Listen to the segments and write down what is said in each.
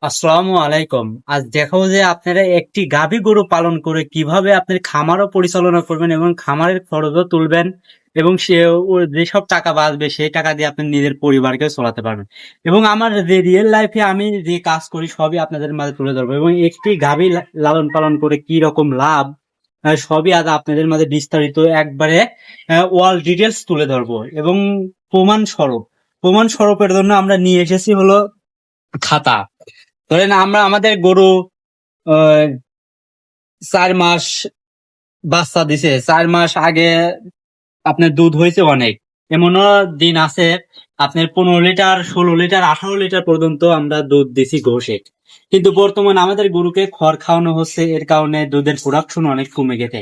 আসসালামু আলাইকুম। আজ দেখাবো যে আপনারা একটি গাভী গরু পালন করে কিভাবে আপনার খামারও পরিচালনা করবেন এবং খামারের খরচও তুলবেন এবং সে যেসব টাকা বাঁচবে সেই টাকা দিয়ে আপনি নিজের পরিবারকে চালাতে পারবেন। এবং আমার যে রিয়েল লাইফে আমি যে কাজ করি সবই আপনাদের মাঝে তুলে ধরবো এবং একটি গাভী লালন পালন করে কি রকম লাভ, সবই আজ আপনাদের মাঝে বিস্তারিত একবারে ওয়াল ডিটেলস তুলে ধরবো এবং প্রমাণ স্বরূপের জন্য আমরা নিয়ে এসেছি হলো খাতা। ধরেন আমরা আমাদের গরু আহ, 4 মাস বাচ্চা দিছে, 4 মাস আগে আপনার দুধ হয়েছে অনেক। এমনও দিন আছে আপনার 15 লিটার, 16 লিটার, 18 লিটার পর্যন্ত আমরা দুধ দিছি ঘষে। কিন্তু বর্তমানে আমাদের গরুকে খড় খাওয়ানো হচ্ছে, এর কারণে দুধের প্রোডাকশন অনেক কমে গেছে।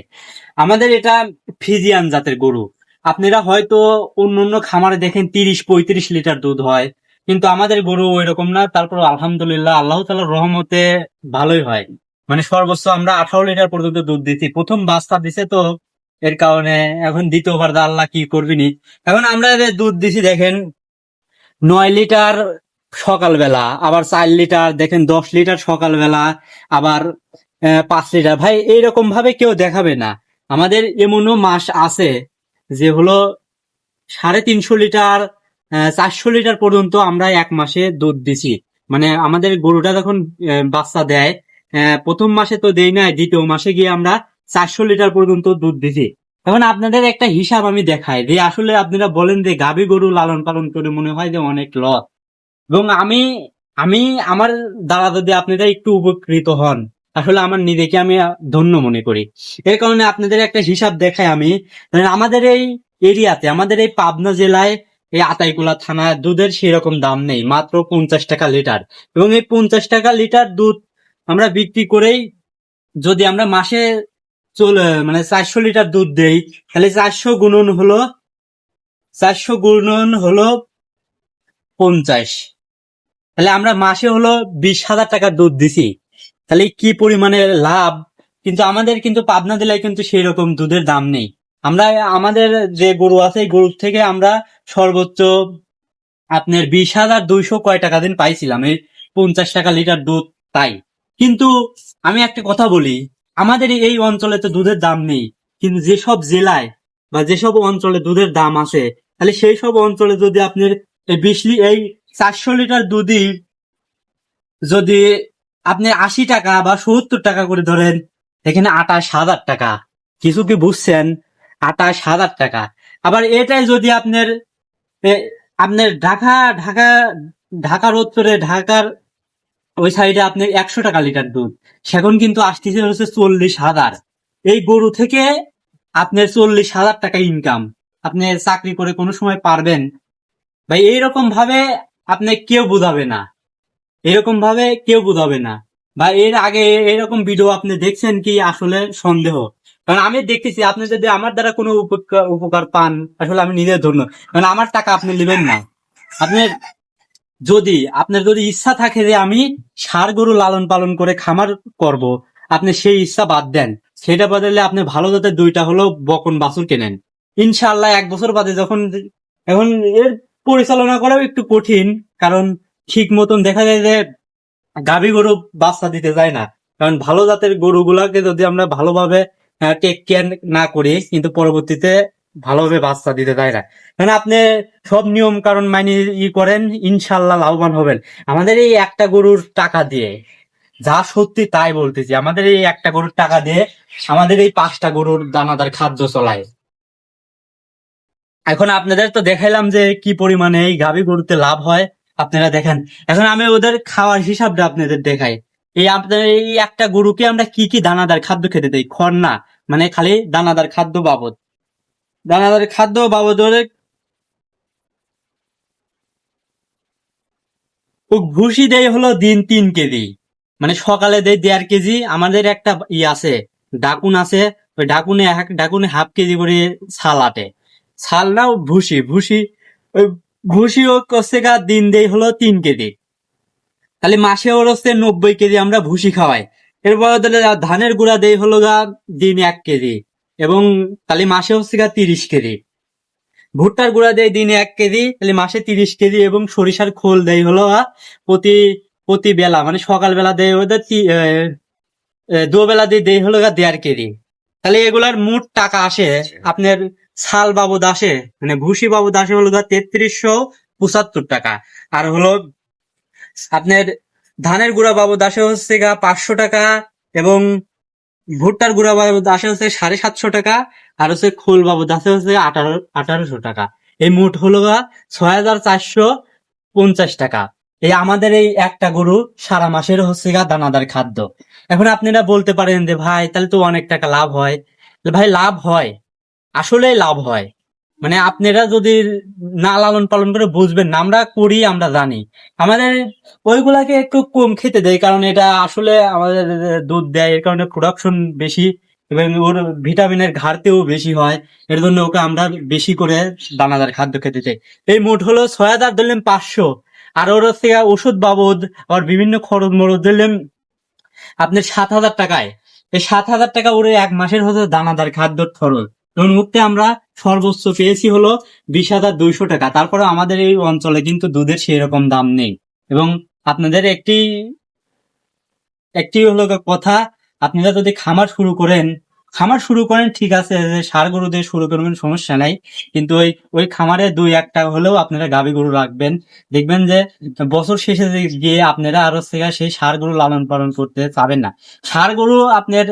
আমাদের এটা ফিজিয়ান জাতের গরু। আপনারা হয়তো অন্য অন্য খামারে দেখেন 30-35 লিটার দুধ হয়, কিন্তু আমাদের গরু ওই রকম না। তারপর আলহামদুলিল্লাহ আল্লাহ তাআলার রহমতে ভালোই হয়। মানে সর্বোচ্চ আমরা 18 লিটার পর্যন্ত দুধ দিচ্ছি, প্রথম বাচ্চা দিছে তো এর কারণে। এখন দ্বিতীয়বার দা আল্লাহ কি করবিনি। এখন আমরা যে দুধ দিছি দেখেন 9 লিটার সকালবেলা, আবার 4 লিটার, দেখেন 10 লিটার সকালবেলা, আবার 5 লিটার। ভাই এইরকম ভাবে কেউ দেখাবে না। আমাদের এমনও মাস আছে যে হলো 350 লিটার, 400 লিটার পর্যন্ত আমরা এক মাসে দুধ দিছি। মানে আমাদের গরুটা যখন বাচ্চা দেয়, প্রথম মাসে তো দেই নাই, দ্বিতীয় মাসে গিয়ে আমরা 400 লিটার পর্যন্ত দুধ দিছি। এখন আপনাদের একটা হিসাব আমি দেখাই যে আসলে আপনারা বলেন যে গাভী গরু লালন পালন করে মনে হয় যে অনেক লস। এবং আমি আমি আমার দ্বারা যদি আপনারা একটু উপকৃত হন, আসলে আমার নিজেকে আমি ধন্য মনে করি। এর কারণে আপনাদের একটা হিসাব দেখাই আমি। ধরেন আমাদের এই এরিয়াতে, আমাদের এই পাবনা জেলায়, এই আতাইকুলা থানায় দুধের সেরকম দাম নেই, মাত্র 50 টাকা লিটার। এবং এই 50 টাকা লিটার দুধ আমরা বিক্রি করেই যদি আমরা মাসে মানে 400 লিটার দুধ দেই, তাহলে 400 গুণন হলো 50। তাহলে আমরা মাসে হলো 20,000 টাকার দুধ দিছি। তাহলে কি পরিমাণে লাভ। কিন্তু আমাদের কিন্তু পাবনা জেলায় কিন্তু সেই রকম দুধের দাম নেই। আমরা আমাদের যে গরু আছে এই গরুর থেকে আমরা সর্বোচ্চ আপনার 20,200 কয় টাকা দিন পাইছিলাম এই 50 টাকা লিটার দুধ। তাই কিন্তু আমি একটা কথা বলি, আমাদের এই অঞ্চলে তো দুধের দাম নেই, কিন্তু যেসব জেলায় বা যেসব অঞ্চলে দুধের দাম আছে, তাহলে সেই সব অঞ্চলে যদি আপনার এই 400 লিটার দুধই যদি আপনি 80 টাকা বা 70 টাকা করে ধরেন, এখানে 28,000 টাকা। কিছু কি বুঝছেন? 28,000 টাকা। আবার এটাই যদি আপনার ঢাকা ঢাকা ঢাকার উত্তরে, ঢাকার ওই সাইডে আপনার 100 টাকা লিটার দুধ, সেখন কিন্তু আসতেছে হচ্ছে 40,000। এই গরু থেকে আপনার 40,000 টাকা ইনকাম। আপনি চাকরি করে কোনো সময় পারবেন? ভাই এইরকম ভাবে আপনি কেউ বুঝাবে না, এরকম ভাবে কেউ বুঝাবে না। বা এর আগে এরকম ভিডিও আপনি দেখছেন কি? আসলে সন্দেহ। কারণ আমি দেখতেছি, আপনি যদি আমার দ্বারা কোনো উপকার উপকার পান, আসলে আমি নিজের ধন্য। কারণ আমার টাকা আপনি নেবেন না। আপনি আপনার যদি ইচ্ছা থাকে যে আমি ষাঁড় গরু লালন পালন করে খামার করব, আপনি সেই ইচ্ছা বাদ দেন। সেটা বদলে আপনি ভালো জাতের 2টা হলো বকন বাছুর কেনেন। ইনশাআল্লাহ 1 বছর বাদে যখন, এখন এর পরিচালনা করাও একটু কঠিন। কারণ ঠিক মতন দেখা যায় যে গাভী গরু বাচ্চা দিতে যায় না। কারণ ভালো জাতের গরুগুলাকে যদি আমরা ভালোভাবে টেক কেয়ার না করি, কিন্তু পরবর্তীতে ভালোভাবে বাচ্চা দিতে যায় না। কারণ আপনি সব নিয়ম কারণ মানি করেন, ইনশাল্লাহ লাভবান হবেন। আমাদের এই একটা গরুর টাকা দিয়ে, যা সত্যি তাই বলতেছি, আমাদের এই একটা গরুর টাকা দিয়ে আমাদের এই 5টা গরুর দানাদার খাদ্য চলায়। এখন আপনাদের তো দেখাইলাম যে কি পরিমাণে এই গাভী গরুতে লাভ হয়, আপনারা দেখেন। এখন আমি ওদের খাওয়ার হিসাবটা আপনাদের দেখাই। এই আপনার এই একটা গরুকে আমরা কি কি দানাদার খাদ্য খেতে দেই? খড় না, মানে খালি দানাদার খাদ্য বাবদ, দানাদার খাদ্য বাবদ ওদের ও ভুসি দেয় হলো দিন 3 কেজি। মানে সকালে দেয় 1.5 কেজি। আমাদের একটা আছে, ডাকুন আছে। ওই ডাকুনে হাফ 1 কেজি করে ছাল আটে। ছাল না, ও ভুসি ভুসি। ওই ভুসি ও করছে গা দিন দেয় হলো 3 কেজি। তাহলে মাসে ওর হচ্ছে 90 কেজি আমরা ভুসি খাওয়াই। এরপর তাহলে ধানের গুঁড়া দেয় হলো গা দিন 1 কেজি, এবং তাহলে মাসে হচ্ছে গা 30 কেজি। ভুট্টার গুঁড়া দেয় দিনে 1 কেজি, তাহলে মাসে 30 কেজি। এবং সরিষার খোল দেয় হলো প্রতি প্রতি বেলা মানে সকালবেলা দেয় ওদের দুবেলা দেয় হলো 1.5 কেজি। তাহলে এগুলার মোট টাকা আসে আপনার ছাল বাবদ আসে মানে ভুসি বাবদ আসে হলো 3375 টাকা। আর হলো আপনার ধানের গুঁড়া বাবদ আসে হচ্ছে 500 টাকা, এবং ভুট্টার গুঁড়া বাবদ আসে হচ্ছে 750 টাকা, আর হচ্ছে খোল বাবদ আসে হচ্ছে 1800 টাকা। এই মোট হলো 6450 টাকা। এই আমাদের এই একটা গরু সারা মাসের হচ্ছে দানাদার খাদ্য। এখন আপনারা বলতে পারেন যে ভাই তাহলে তো অনেক টাকা লাভ হয়। ভাই লাভ হয়, আসলেই লাভ হয়। মানে আপনারা যদি না লালন পালন করে বুঝবেন না, আমরা করি আমরা জানি। আমাদের ওইগুলাকে একটু কম খেতে দেয়, কারণ এটা আসলে আমাদের দুধ দেয়, এর কারণে প্রোডাকশন বেশি এবং ওর ভিটামিনের ঘাটতিও বেশি হয়। এর জন্য ওকে আমরা বেশি করে দানাদার খাদ্য খেতে চাই। এই মোট হলো 6000 ধরলেন 500, আর ওর হচ্ছে ওষুধ বাবদ আর বিভিন্ন খরচ মরচ ধরলেন আপনার 7000 টাকায়। এই 7000 টাকা ওরে এক মাসের হচ্ছে দানাদার খাদ্যর খরচ। এবং মুহূর্তে আমরা সর্বোচ্চ পেয়েছি হলো 20,200 টাকা। তারপরে আমাদের এই অঞ্চলে কিন্তু দুধের সেই রকম দাম নেই। এবং আপনাদের একটি একটি হলো কথা, আপনারা যদি খামার শুরু করেন ঠিক আছে, যে ষাঁড় গরু দিয়ে শুরু করবেন সমস্যা নাই, কিন্তু ওই খামারে 2-1টা হলেও আপনারা গাভী গরু রাখবেন। দেখবেন যে বছর শেষে গিয়ে আপনারা আরো সেই ষাঁড় গরু লালন পালন করতে পাবেন না। ষাঁড় গরু আপনার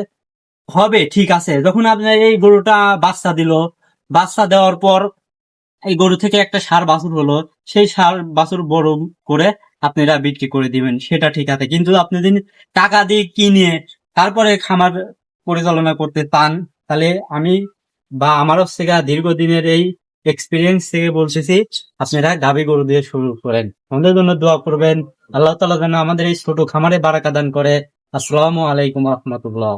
হবে ঠিক আছে, যখন আপনার এই গরুটা বাচ্চা দিল, বাচ্চা দেওয়ার পর এই গরু থেকে একটা ষাঁড় বাছুর হলো, সেই ষাঁড় বাছুর বড় করে আপনারা বিক্রি করে দিবেন, সেটা ঠিক আছে। কিন্তু আপনি যদি টাকা দিয়ে কিনে তারপরে খামার পরিচালনা করতে চান, তাহলে আমি বা আমার হচ্ছে দীর্ঘদিনের এই এক্সপিরিয়েন্স থেকে বলতেছি, আপনারা গাভী গরু দিয়ে শুরু করেন। আমাদের জন্য দোয়া করবেন, আল্লাহ তাআলা যেন আমাদের এই ছোট খামারে বারাকা দান করে। আসসালামু আলাইকুম রহমতুল্লাহ।